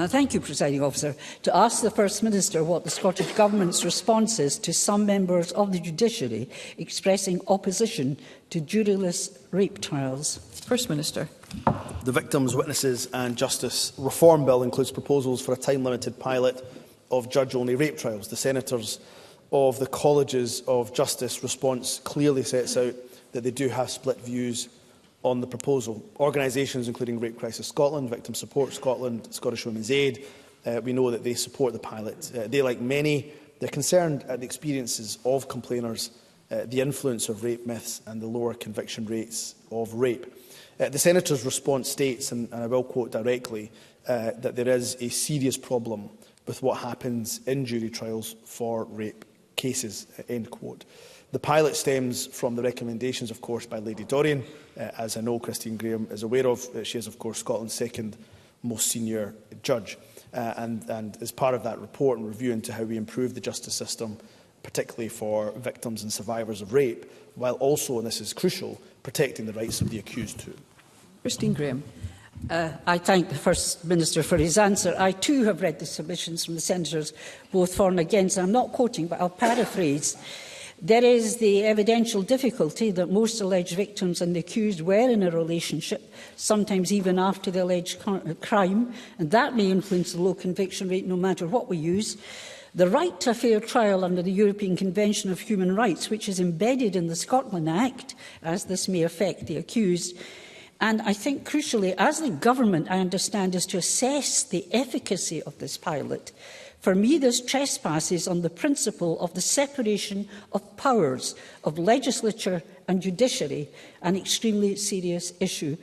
Thank you, Presiding Officer. To ask the First Minister what the Scottish Government's response is to some members of the judiciary expressing opposition to juryless rape trials. First Minister. The Victims, Witnesses and Justice Reform Bill includes proposals for a time-limited pilot of judge-only rape trials. The Senators of the Colleges of Justice response clearly sets out that they do have split views on the proposal. Organisations including Rape Crisis Scotland, Victim Support Scotland, Scottish Women's Aid, we know that they support the pilot. They, like many, they're concerned at the experiences of complainers, the influence of rape myths and the lower conviction rates of rape. The Senator's response states, and I will quote directly, that there is a serious problem with what happens in jury trials for rape cases, end quote. The pilot stems from the recommendations, of course, by Lady Dorien, as I know Christine Grahame is aware of. She is, of course, Scotland's second most senior judge, and is part of that report and review into how we improve the justice system, particularly for victims and survivors of rape, while also, and this is crucial, protecting the rights of the accused too. Christine Grahame. I thank the First Minister for his answer. I too have read the submissions from the Senators, both for and against. I'm not quoting, but I'll paraphrase. There is the evidential difficulty that most alleged victims and the accused were in a relationship, sometimes even after the alleged crime, and that may influence the low conviction rate no matter what we use. The right to a fair trial under the European Convention of Human Rights, which is embedded in the Scotland Act, as this may affect the accused. And I think, crucially, as the government, I understand, is to assess the efficacy of this pilot, for me, this trespasses on the principle of the separation of powers of legislature and judiciary, an extremely serious issue.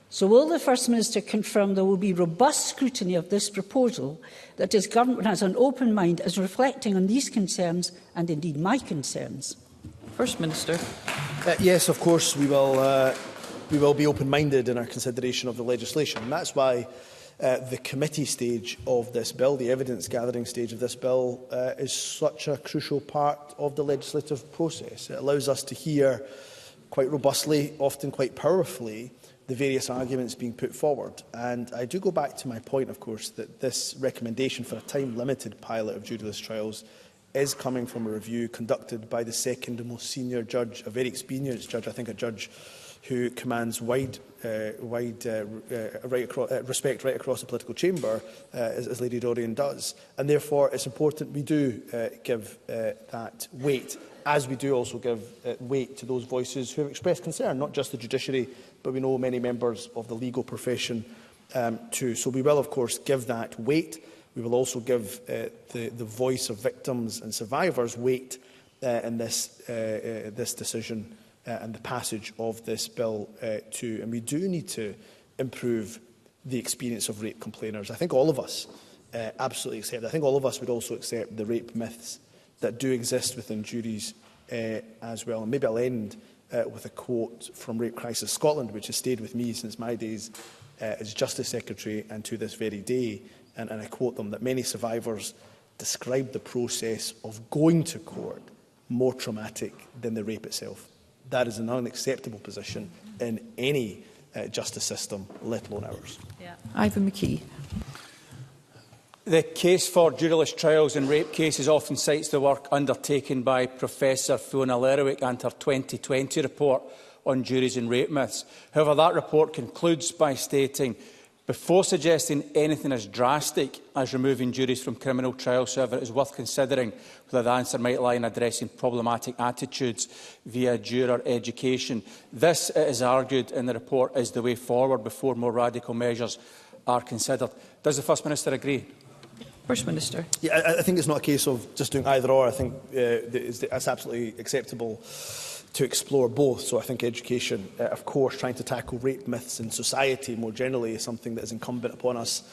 So will the First Minister confirm there will be robust scrutiny of this proposal, that his government has an open mind as reflecting on these concerns and indeed my concerns? First Minister. Yes, of course, we will be open-minded in our consideration of the legislation. And that's why the committee stage of this bill, the evidence-gathering stage of this bill, is such a crucial part of the legislative process. It allows us to hear quite robustly, often quite powerfully, the various arguments being put forward. And I do go back to my point, of course, that this recommendation for a time-limited pilot of juryless trials is coming from a review conducted by the second most senior judge, a very experienced judge, I think a judge who commands wide respect right across the political chamber, as Lady Dorien does. And therefore, it's important we do give that weight, as we do also give weight to those voices who have expressed concern, not just the judiciary, but we know many members of the legal profession too. So we will, of course, give that weight. We will also give the voice of victims and survivors weight in this decision and the passage of this bill too. And we do need to improve the experience of rape complainers. I think all of us absolutely accept. I think all of us would also accept the rape myths that do exist within juries as well. And maybe I'll end with a quote from Rape Crisis Scotland, which has stayed with me since my days as Justice Secretary and to this very day. And I quote them, that many survivors describe the process of going to court more traumatic than the rape itself. That is an unacceptable position in any justice system, let alone ours. Ivan McKee. The case for juryless trials in rape cases often cites the work undertaken by Professor Fiona Lerwick and her 2020 report on juries and rape myths. However, that report concludes by stating, before suggesting anything as drastic as removing juries from criminal trials, however, it is worth considering whether the answer might lie in addressing problematic attitudes via juror education. This, it is argued in the report, is the way forward before more radical measures are considered. Does the First Minister agree? First Minister. Yeah, I think it's not a case of just doing either or. I think it's absolutely acceptable to explore both. So I think education, of course, trying to tackle rape myths in society more generally is something that is incumbent upon us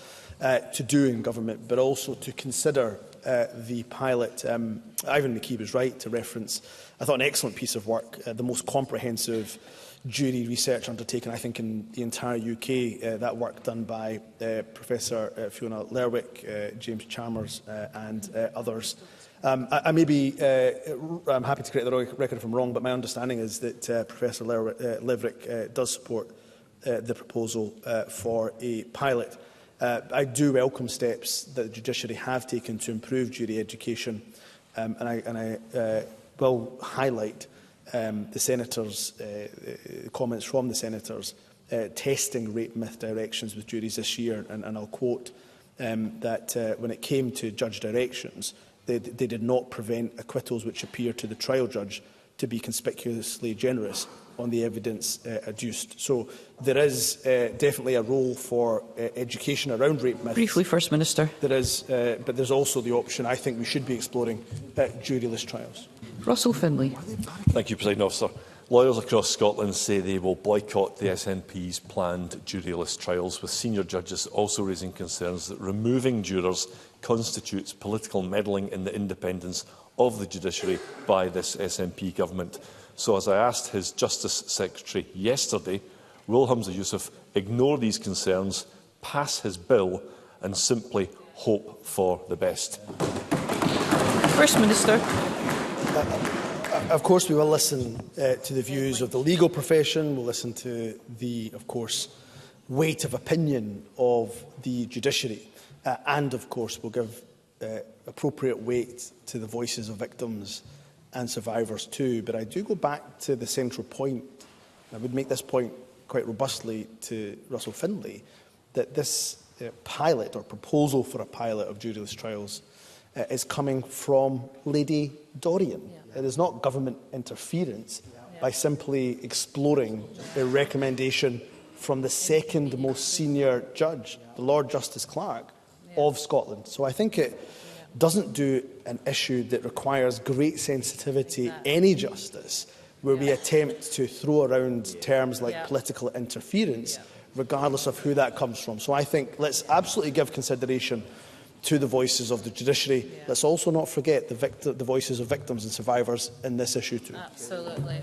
to do in government, but also to consider the pilot. Ivan McKee was right to reference, I thought, an excellent piece of work, the most comprehensive jury research undertaken, I think, in the entire UK. That work done by Professor Fiona Lerwick, James Chalmers and others. I'm happy to correct the record if I'm wrong, but my understanding is that Professor Lerwick does support the proposal for a pilot. I do welcome steps that the judiciary have taken to improve jury education, and I will highlight the Senators' comments from the Senators testing rape myth directions with juries this year, and I'll quote that when it came to judge directions, they did not prevent acquittals which appear to the trial judge to be conspicuously generous on the evidence adduced. So there is definitely a role for education around rape myths. Briefly, First Minister. There is, but there's also the option I think we should be exploring juryless trials. Russell Finlay. Thank you, Presiding Officer. Lawyers across Scotland say they will boycott the SNP's planned juryless trials, with senior judges also raising concerns that removing jurors constitutes political meddling in the independence of the judiciary by this SNP government. So, as I asked his Justice Secretary yesterday, will Humza Yousaf ignore these concerns, pass his bill and simply hope for the best? First Minister. Of course, we will listen to the views of the legal profession. We'll listen to the, of course, weight of opinion of the judiciary. And, of course, we'll give appropriate weight to the voices of victims and survivors too. But I do go back to the central point. I would make this point quite robustly to Russell Finlay, that this pilot or proposal for a pilot of juryless trials is coming from Lady Dorian. It is not government interference by simply exploring a recommendation from the second most senior judge, the Lord Justice Clerk of Scotland. So I think it doesn't do an issue that requires great sensitivity, any justice, where we attempt to throw around terms like political interference, regardless of who that comes from. So I think let's absolutely give consideration to the voices of the judiciary. Let's also not forget the voices of victims and survivors in this issue too. Absolutely.